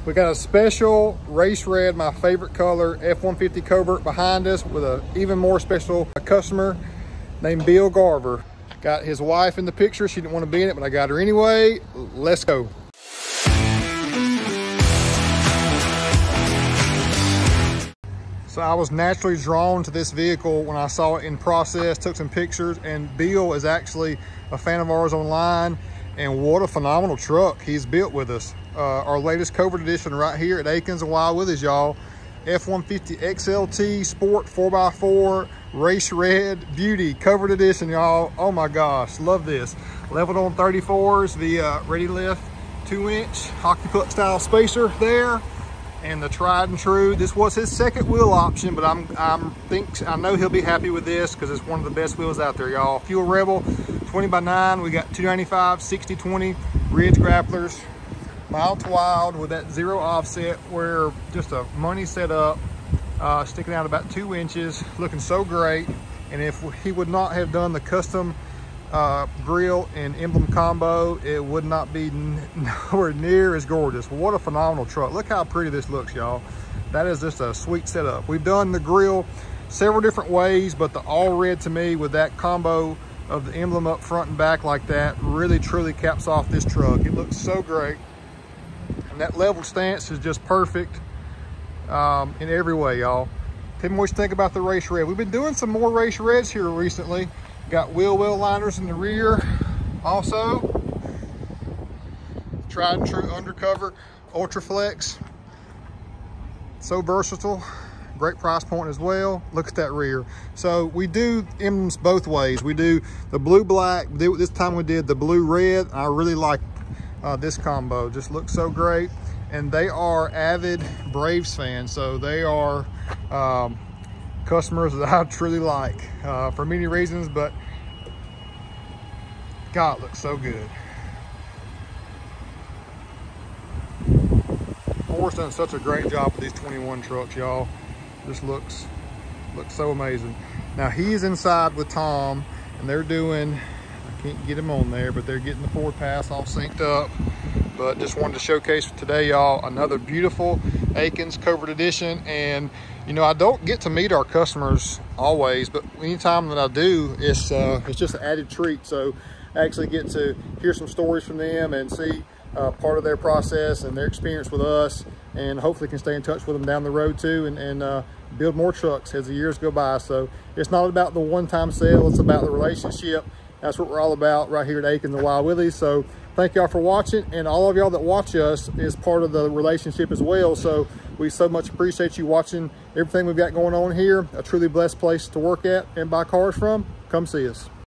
We got a special race red, my favorite color, F150 Covert behind us with an even more special customer named Bill Garver. Got his wife in the picture. She didn't want to be in it, but I got her anyway. Let's go. So I was naturally drawn to this vehicle when I saw it in process, took some pictures, and Bill is actually a fan of ours online, and what a phenomenal truck he's built with us. Our latest Covert edition right here at Akins and Willies, y'all. F150 XLT Sport 4x4 Race Red Beauty Covert edition, y'all. Oh my gosh, love this. Leveled on 34s, the Ready Lift 2-inch hockey puck style spacer there, and the tried and true. This was his second wheel option, but I know he'll be happy with this because it's one of the best wheels out there, y'all. Fuel Rebel 20x9. We got 295 60/20 ridge grapplers. Mild to wild with that 0 offset, where just a money setup, sticking out about 2 inches, looking so great. And if he would not have done the custom grill and emblem combo, it would not be nowhere near as gorgeous. What a phenomenal truck. Look how pretty this looks, y'all. That is just a sweet setup. We've done the grill several different ways, but the all red to me with that combo of the emblem up front and back like that really truly caps off this truck. It looks so great. And that leveled stance is just perfect in every way, y'all. Tell me what you think about the race red. We've been doing some more race reds here recently. Got wheel well liners in the rear also. Tried and true undercover Ultra Flex. So versatile. Great price point as well. Look at that rear. So we do emblems both ways. We do the blue black. This time we did the blue red. I really like this combo. Just looks so great. And they are avid Braves fans, so they are customers that I truly like for many reasons, but God, it looks so good. Ford's done such a great job with these 21 trucks, y'all. Just looks so amazing. Now he's inside with Tom, and they're doing, I can't get him on there, but they're getting the Ford Pass all synced up. But just wanted to showcase today, y'all, another beautiful Akins Covert edition. And you know, I don't get to meet our customers always, but anytime that I do, it's just an added treat. So I actually get to hear some stories from them and see part of their process and their experience with us, and hopefully can stay in touch with them down the road too, and build more trucks as the years go by. So it's not about the one-time sale, it's about the relationship. That's what we're all about right here at Akins and Willies. So thank y'all for watching, and all of y'all that watch us is part of the relationship as well. So we so much appreciate you watching everything we've got going on here. A truly blessed place to work at and buy cars from. Come see us.